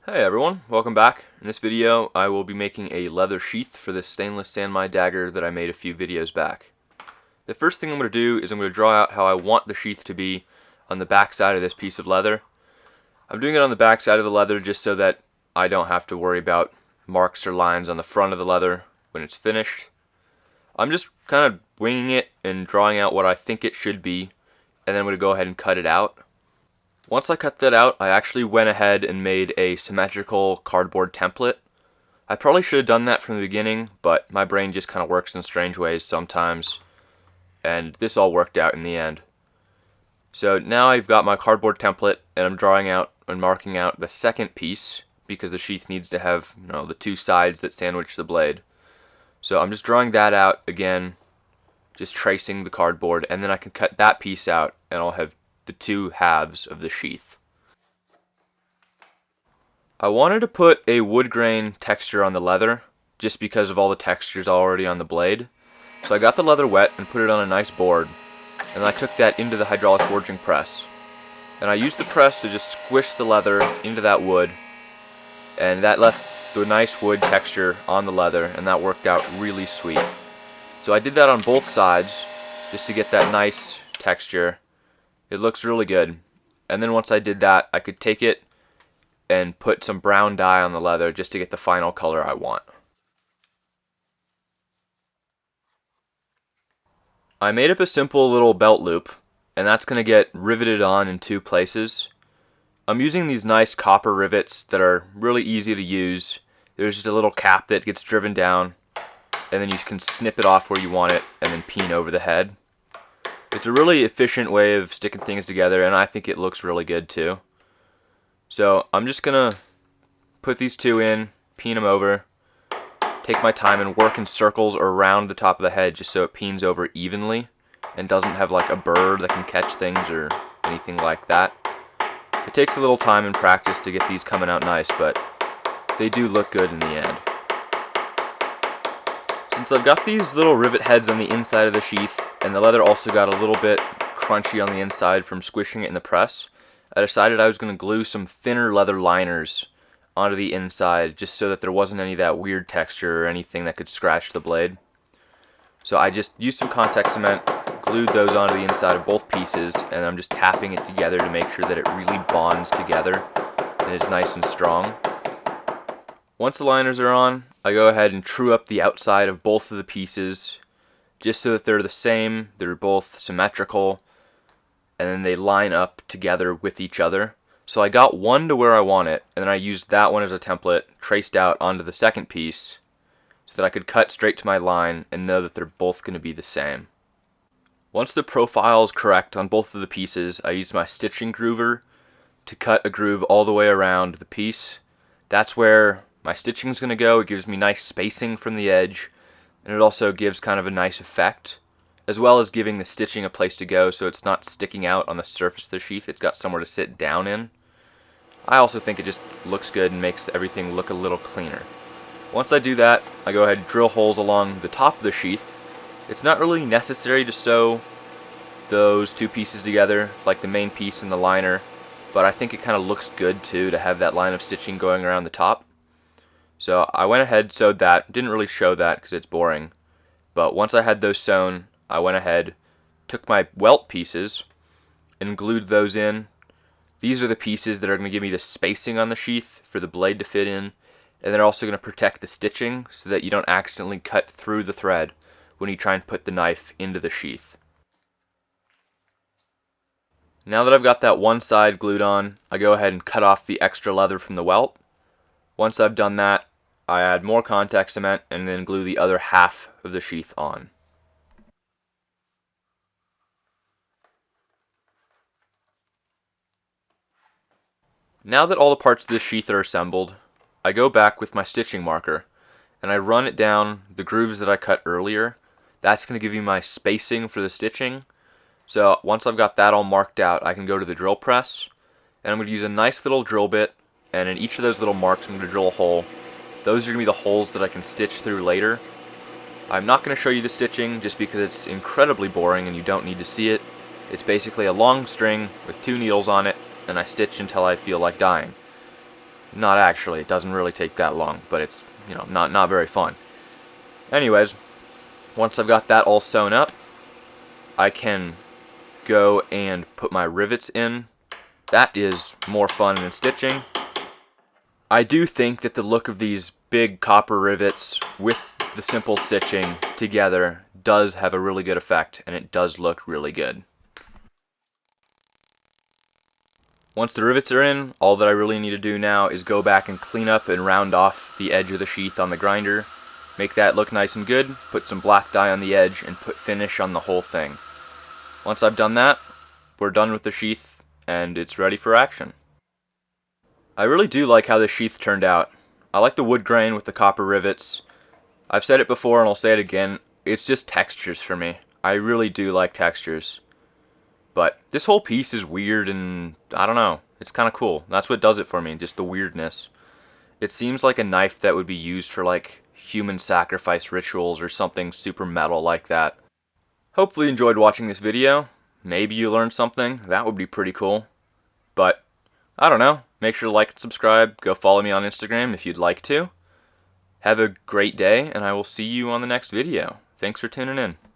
Hey everyone, welcome back. In this video I will be making a leather sheath for this stainless sandmine dagger that I made a few videos back. The first thing I'm going to do is I'm going to draw out how I want the sheath to be on the back side of this piece of leather. I'm doing it on the back side of the leather just so that I don't have to worry about marks or lines on the front of the leather when it's finished. I'm just kind of winging it and drawing out what I think it should be, and then I'm going to go ahead and cut it out. Once I cut that out, I actually went ahead and made a symmetrical cardboard template. I probably should have done that from the beginning, but my brain just kind of works in strange ways sometimes, and this all worked out in the end. So now I've got my cardboard template, and I'm drawing out and marking out the second piece, because the sheath needs to have, the two sides that sandwich the blade. So I'm just drawing that out again, just tracing the cardboard, and then I can cut that piece out, and I'll have the two halves of the sheath. I wanted to put a wood grain texture on the leather just because of all the textures already on the blade. So I got the leather wet and put it on a nice board, and I took that into the hydraulic forging press. And I used the press to just squish the leather into that wood, and that left the nice wood texture on the leather, and that worked out really sweet. So I did that on both sides just to get that nice texture. It looks really good. And then once I did that, I could take it and put some brown dye on the leather just to get the final color I want. I made up a simple little belt loop, and that's going to get riveted on in two places. I'm using these nice copper rivets that are really easy to use. There's just a little cap that gets driven down, and then you can snip it off where you want it and then peen over the head. It's a really efficient way of sticking things together, and I think it looks really good too. So I'm just going to put these two in, peen them over, take my time and work in circles around the top of the head just so it peens over evenly and doesn't have like a bird that can catch things or anything like that. It takes a little time and practice to get these coming out nice, but they do look good in the end. Since I've got these little rivet heads on the inside of the sheath, and the leather also got a little bit crunchy on the inside from squishing it in the press, I decided I was going to glue some thinner leather liners onto the inside just so that there wasn't any of that weird texture or anything that could scratch the blade. So I just used some contact cement, glued those onto the inside of both pieces, and I'm just tapping it together to make sure that it really bonds together and is nice and strong. Once the liners are on, I go ahead and true up the outside of both of the pieces just so that they're the same, they're both symmetrical, and then they line up together with each other. So I got one to where I want it, and then I used that one as a template, traced out onto the second piece, so that I could cut straight to my line and know that they're both going to be the same. Once the profile is correct on both of the pieces, I used my stitching groover to cut a groove all the way around the piece. That's where my stitching is going to go. It gives me nice spacing from the edge, and it also gives kind of a nice effect, as well as giving the stitching a place to go so it's not sticking out on the surface of the sheath. It's got somewhere to sit down in. I also think it just looks good and makes everything look a little cleaner. Once I do that, I go ahead and drill holes along the top of the sheath. It's not really necessary to sew those two pieces together, like the main piece and the liner, but I think it kind of looks good too to have that line of stitching going around the top. So I went ahead, sewed that. Didn't really show that because it's boring. But once I had those sewn, I went ahead, took my welt pieces, and glued those in. These are the pieces that are going to give me the spacing on the sheath for the blade to fit in. And they're also going to protect the stitching so that you don't accidentally cut through the thread when you try and put the knife into the sheath. Now that I've got that one side glued on, I go ahead and cut off the extra leather from the welt. Once I've done that, I add more contact cement and then glue the other half of the sheath on. Now that all the parts of the sheath are assembled, I go back with my stitching marker and I run it down the grooves that I cut earlier. That's going to give you my spacing for the stitching. So once I've got that all marked out, I can go to the drill press, and I'm going to use a nice little drill bit, and in each of those little marks I'm going to drill a hole. Those are going to be the holes that I can stitch through later. I'm not going to show you the stitching just because it's incredibly boring and you don't need to see it. It's basically a long string with two needles on it, and I stitch until I feel like dying. Not actually, it doesn't really take that long, but it's, you know, not very fun. Anyways, once I've got that all sewn up, I can go and put my rivets in. That is more fun than stitching. I do think that the look of these big copper rivets with the simple stitching together does have a really good effect, and it does look really good. Once the rivets are in, all that I really need to do now is go back and clean up and round off the edge of the sheath on the grinder, make that look nice and good, put some black dye on the edge, and put finish on the whole thing. Once I've done that, we're done with the sheath, and it's ready for action. I really do like how this sheath turned out. I like the wood grain with the copper rivets. I've said it before and I'll say it again, it's just textures for me. I really do like textures. But this whole piece is weird and, I don't know, it's kind of cool. That's what does it for me, just the weirdness. It seems like a knife that would be used for like human sacrifice rituals or something super metal like that. Hopefully you enjoyed watching this video. Maybe you learned something, that would be pretty cool. But, I don't know, make sure to like and subscribe, go follow me on Instagram if you'd like to. Have a great day, and I will see you on the next video. Thanks for tuning in.